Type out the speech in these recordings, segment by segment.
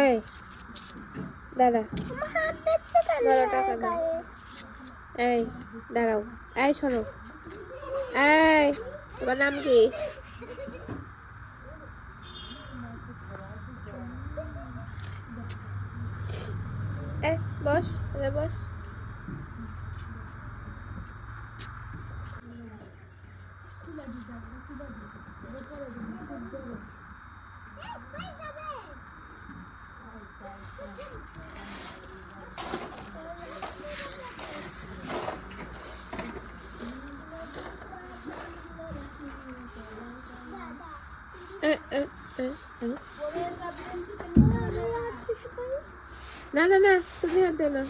এই দাঁড়া, দাঁড়া, টাকা দাও। এই দাঁড়াও, এই শোনো, এই তোমার নাম কি? বস, বস। না না না, তুমি হাত দিও না।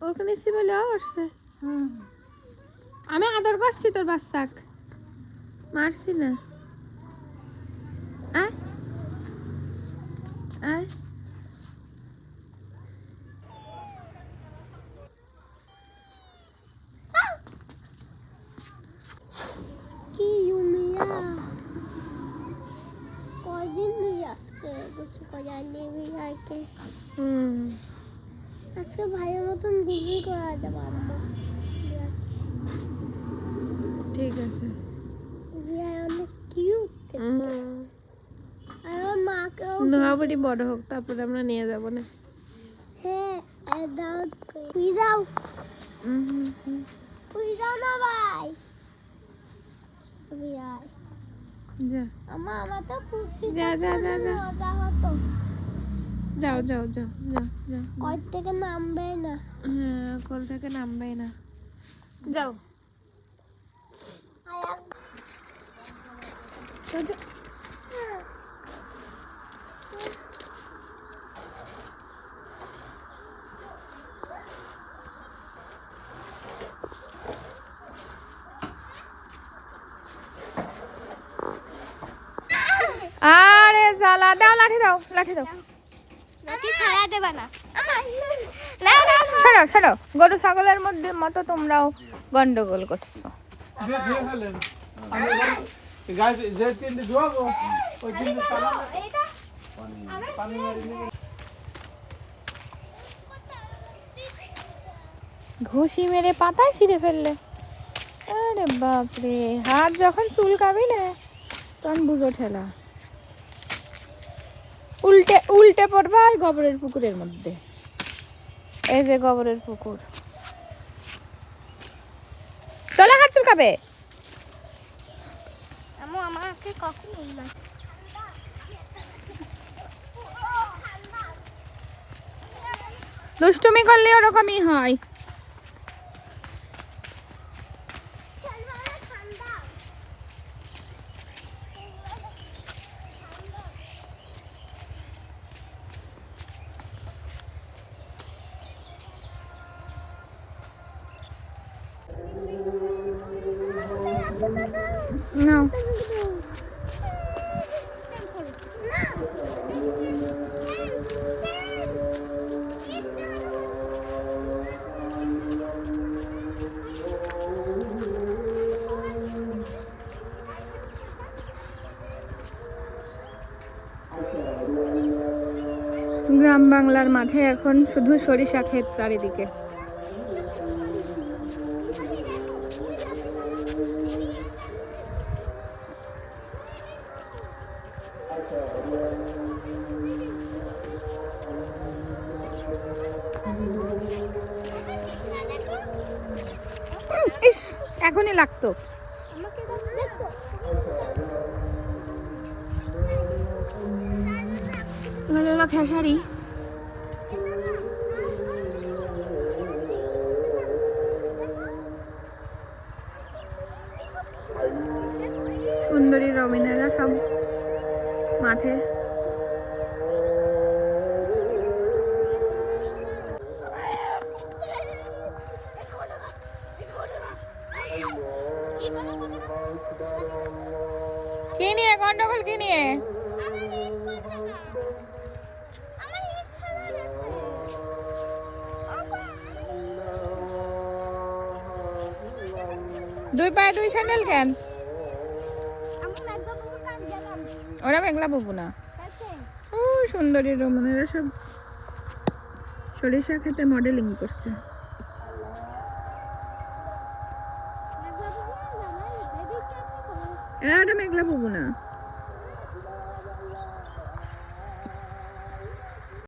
ওখানে শিবলে আসছে। আমি আদর করছি তোর বাচ্চাক, মারছি না। কি ইউমিয়া কয়দিন আজকে কিছু করার নেই ভাইকে। আজকে ভাইয়ের মতন গুলি করা দেবো আম্মা। ঠিক আছে, অনেক কিউট। আর ওর মাকেও নোয়াবুড়ি বড় হোক, তারপরে আমরা নিয়ে যাবো না। হ্যাঁ, তুই যাও, তুই যাও না ভাই। যা আমার তো খুশি। যা যা যা যা হতো। যাও যাও যাও যাও যাও। কল থেকে নামবে না। হ্যাঁ, কল থেকে নামবে না। যাও। আরে জ্বালা, দাও লাঠি, দাও লাঠি, দাও লাঠি ছাড়া দেবে না। ছাড়ো ছাড়ো, গরু ছাগলের মধ্যে মতো তোমরাও গন্ডগোল করছো। ঘুষি মেরে পাতায় ছিঁড়ে ফেললে। আরে বাপরে, হাত যখন চুলকাবি না তখন বুঝো ঠেলা। উল্টে উল্টে পড়বা ওই গোবরের পুকুরের মধ্যে। এই যে গোবরের পুকুর, চলে হাত চুলকাবে। আমাকে কখন না দুষ্টুমি করলে ওরকমই হয়। No. গ্রাম বাংলার মাঠে এখন শুধু সরিষা ক্ষেত চারিদিকে। ইস, এখনই লাগতো। খেসারি। সুন্দরী রবিনেরা সব মাঠে। কি নিয়ে গন্ডগোল, কি নিয়ে? দুই পায়ে দুই স্যান্ডেল কেন? ওরা মেঘলা বাবু না। ও সুন্দরী রমণেরা সব সরিষা খেতে মডেলিং করছে। এটা মেঘলা বাবু না।